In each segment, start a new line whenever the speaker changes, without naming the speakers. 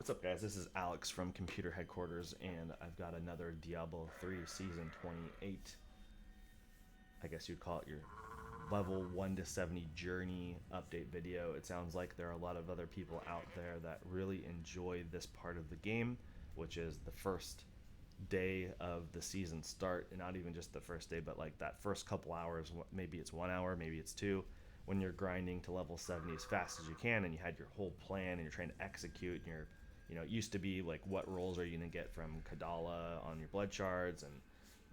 What's up, guys? This is Alex from Computer Headquarters, and I've got another Diablo 3 Season 28. I guess you'd call it your level 1 to 70 journey update video. It sounds like there are a lot of other people out there that really enjoy this part of the game, which is the first day of the season start, and not even just the first day, but like that first couple hours. Maybe it's 1 hour, maybe it's two, when you're grinding to level 70 as fast as you can, and you had your whole plan and you're trying to execute, and you're, it used to be like, what rolls are you going to get from Kadala on your blood shards, and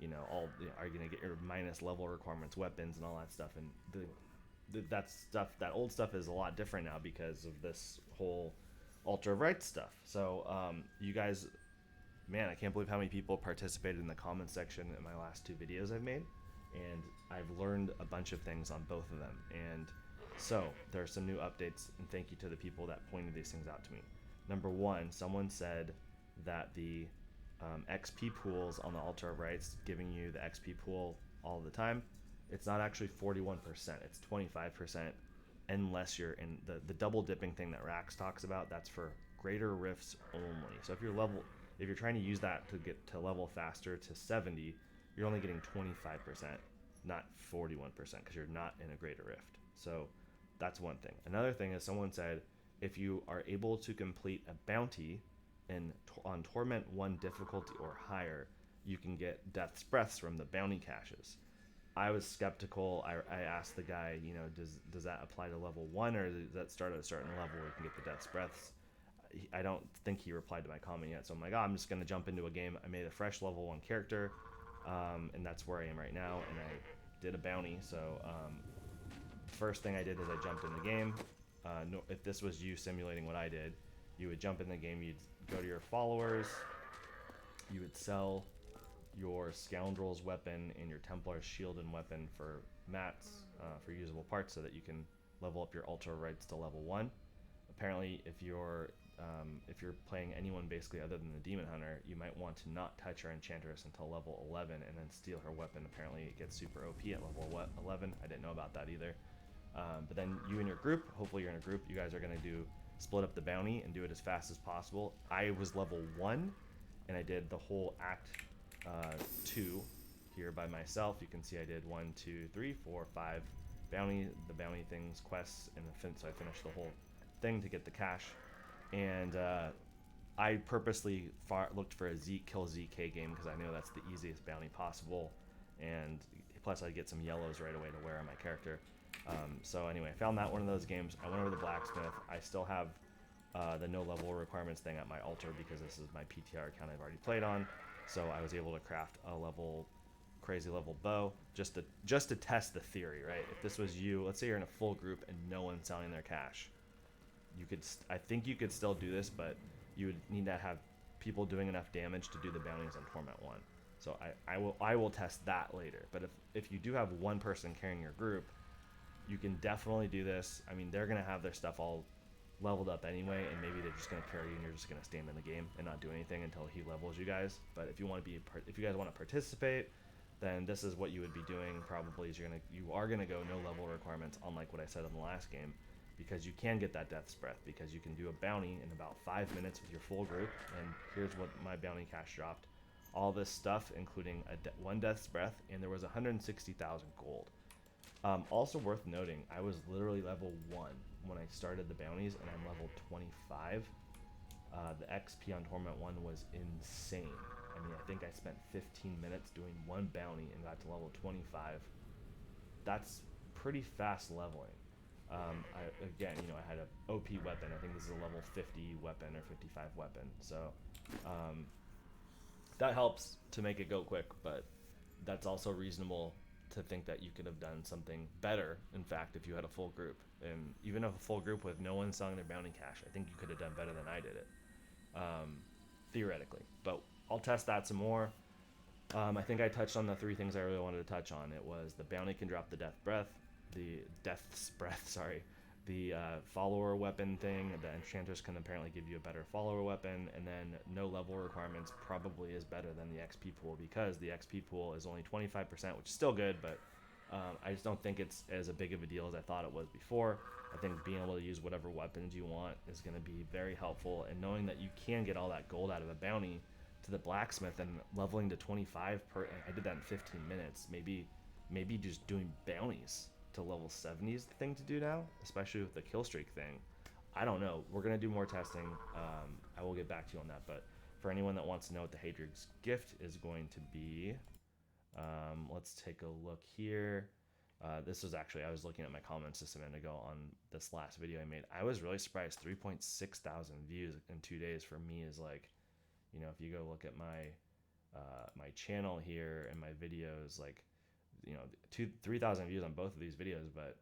are you going to get your minus level requirements weapons and all that stuff. And that old stuff is a lot different now because of this whole Altar of Rights stuff. So you guys, man, I can't believe how many people participated in the comments section in my last two videos I've made, and I've learned a bunch of things on both of them. And so there are some new updates, and thank you to the people that pointed these things out to me. Number one, someone said that the XP pools on the Altar of Rights, giving you the XP pool all the time, it's not actually 41%, it's 25%, unless you're in the double dipping thing that Rax talks about. That's for greater rifts only. So if you're trying to use that to get to level faster to 70, you're only getting 25%, not 41%, because you're not in a greater rift. So that's one thing. Another thing is, someone said if you are able to complete a bounty on Torment 1 difficulty or higher, you can get Death's Breaths from the bounty caches. I was skeptical. I asked the guy, does that apply to level 1, or does that start at a certain level where you can get the Death's Breaths? I don't think he replied to my comment yet, so I'm like, I'm just going to jump into a game. I made a fresh level 1 character, and that's where I am right now, and I did a bounty. So first thing I did is I jumped in the game. If this was you simulating what I did, you would jump in the game, you'd go to your followers, you would sell your Scoundrel's weapon and your Templar's shield and weapon for mats, for usable parts, so that you can level up your Altar of Rights to level 1. Apparently, if you're playing anyone basically other than the Demon Hunter, you might want to not touch our Enchantress until level 11 and then steal her weapon. Apparently it gets super OP at level 11. I didn't know about that either. But then you and your group, hopefully you're in a group, you guys are going to split up the bounty and do it as fast as possible. I was level 1, and I did the whole Act 2 here by myself. You can see I did 1, 2, 3, 4, 5 the bounty things, quests, and so I finished the whole thing to get the cash. And I purposely looked for a kill ZK game, because I know that's the easiest bounty possible, and plus I get some yellows right away to wear on my character. So anyway, I found that one of those games. I went over to the blacksmith. I still have the no level requirements thing at my altar, because this is my PTR account I've already played on. So I was able to craft a crazy level bow just to test the theory, right? If this was you, let's say you're in a full group and no one's selling their cash, I think you could still do this, but you would need to have people doing enough damage to do the bounties on Torment 1. So I will test that later. But if you do have one person carrying your group, you can definitely do this. I mean, they're going to have their stuff all leveled up anyway, and maybe they're just going to carry you and you're just going to stand in the game and not do anything until he levels you guys. But if you guys want to participate, then this is what you would be doing probably, is you are going to go no level requirements, unlike what I said in the last game, because you can get that Death's Breath, because you can do a bounty in about 5 minutes with your full group. And here's what my bounty cash dropped. All this stuff, including one Death's Breath, and there was 160,000 gold. Also worth noting, I was literally level 1 when I started the bounties, and I'm level 25. The XP on Torment 1 was insane. I mean, I think I spent 15 minutes doing one bounty and got to level 25. That's pretty fast leveling. I had an OP weapon. I think this is a level 50 weapon or 55 weapon. So that helps to make it go quick, but that's also reasonable to think that you could have done something better, in fact, if you had a full group. And even a full group with no one selling their bounty cash, I think you could have done better than I did it, theoretically. But I'll test that some more. I think I touched on the 3 things I really wanted to touch on. It was the bounty can drop the Death's Breath, sorry. The follower weapon thing, the Enchantress can apparently give you a better follower weapon, and then no level requirements probably is better than the XP pool, because the XP pool is only 25%, which is still good, but I just don't think it's as a big of a deal as I thought it was before. I think being able to use whatever weapons you want is going to be very helpful, and knowing that you can get all that gold out of a bounty to the blacksmith and leveling to 25 per. I did that in 15 minutes. Maybe just doing bounties to level 70 is the thing to do now, especially with the kill streak thing. I don't know. We're gonna do more testing. I will get back to you on that. But for anyone that wants to know what the Hadrig's gift is going to be, let's take a look here. This was actually, I was looking at my comments just a minute ago on this last video I made. I was really surprised. 3.6 thousand views in 2 days for me is like, if you go look at my my channel here and my videos, like, 3,000 views on both of these videos, but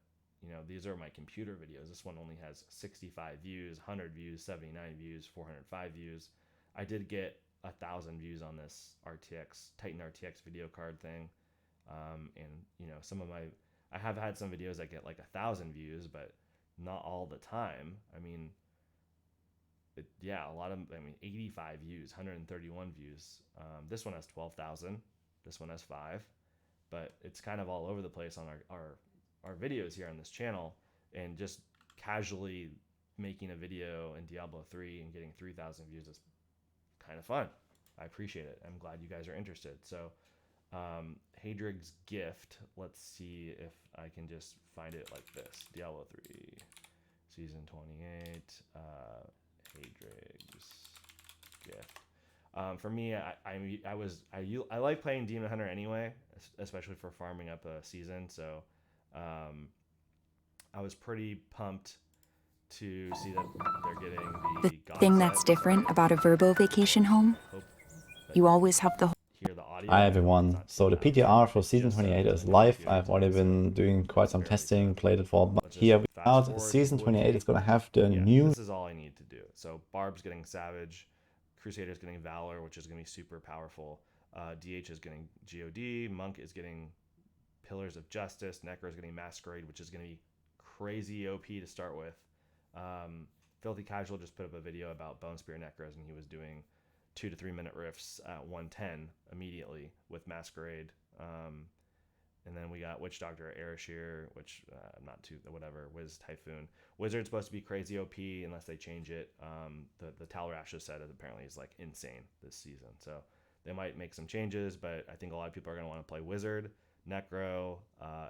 these are my computer videos. This one only has 65 views, 100 views, 79 views, 405 views. I did get 1,000 views on this Titan RTX video card thing, and some of I have had some videos that get like 1,000 views, but not all the time. I mean, a lot of 85 views, 131 views. This one has 12,000. This one has 5, but it's kind of all over the place on our videos here on this channel, and just casually making a video in Diablo 3 and getting 3,000 views is kind of fun. I appreciate it. I'm glad you guys are interested. So Hadrig's gift, let's see if I can just find it like this. Diablo 3 season 28 Hadrig's gift. For me, I like playing Demon Hunter anyway, especially for farming up a season. So I was pretty pumped to see that they're getting the
thing that's different about a Verbo vacation home. You always have the
hear the audio.
Hi everyone, so the PTR for season 28 is live. I've already been doing quite some testing, played it for a month. Here we out. Season 28 is gonna have the new...
This is all I need to do. So Barb's getting Savage, Crusader's getting Valor, which is gonna be super powerful. DH is getting God, Monk is getting Pillars of Justice, Necro is getting Masquerade, which is gonna be crazy OP to start with. Filthy Casual just put up a video about Bone Spear Necros, and he was doing 2 to 3 minute riffs at 110 immediately with Masquerade. And then we got Witch Doctor, Arashir, which not too, whatever, Wiz Typhoon. Wizard's supposed to be crazy OP unless they change it. The Talrash has said it apparently is like insane this season. So they might make some changes, but I think a lot of people are going to want to play Wizard, Necro.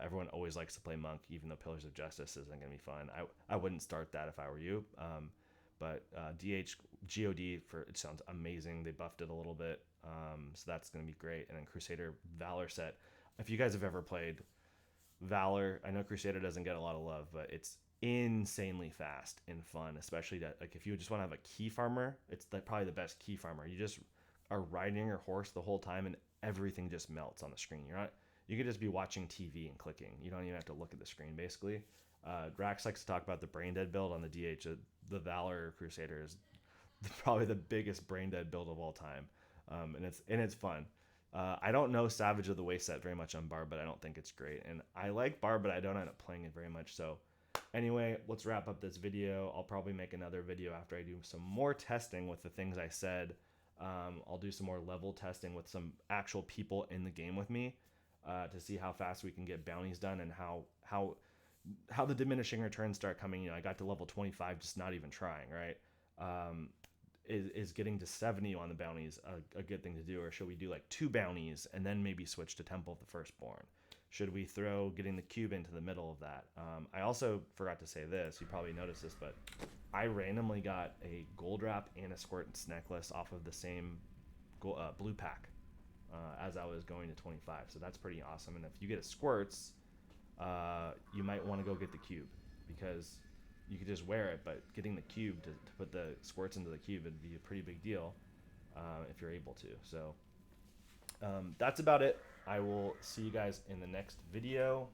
Everyone always likes to play Monk, even though Pillars of Justice isn't going to be fun. I wouldn't start that if I were you. But DH God, it sounds amazing. They buffed it a little bit, so that's going to be great. And then Crusader Valor set. If you guys have ever played Valor, I know Crusader doesn't get a lot of love, but it's insanely fast and fun. Especially that, like, if you just want to have a key farmer, it's probably the best key farmer. You just are riding your horse the whole time, and everything just melts on the screen. You could just be watching TV and clicking. You don't even have to look at the screen, basically. Drax likes to talk about the brain dead build on the DH. The Valor Crusader is probably the biggest brain dead build of all time, and it's fun. I don't know Savage of the Waste set very much on Barb, but I don't think it's great. And I like Barb, but I don't end up playing it very much. So anyway, let's wrap up this video. I'll probably make another video after I do some more testing with the things I said. I'll do some more level testing with some actual people in the game with me to see how fast we can get bounties done, and how the diminishing returns start coming. I got to level 25 just not even trying, right? Is getting to 70 on the bounties a good thing to do, or should we do like 2 bounties and then maybe switch to Temple of the Firstborn? Should we throw getting the cube into the middle of that? I also forgot to say this, you probably noticed this, but I randomly got a gold wrap and a squirts necklace off of the same blue pack as I was going to 25, so that's pretty awesome. And if you get a squirts, you might want to go get the cube, because you could just wear it, but getting the cube to put the squirts into the cube would be a pretty big deal if you're able to. So that's about it. I will see you guys in the next video.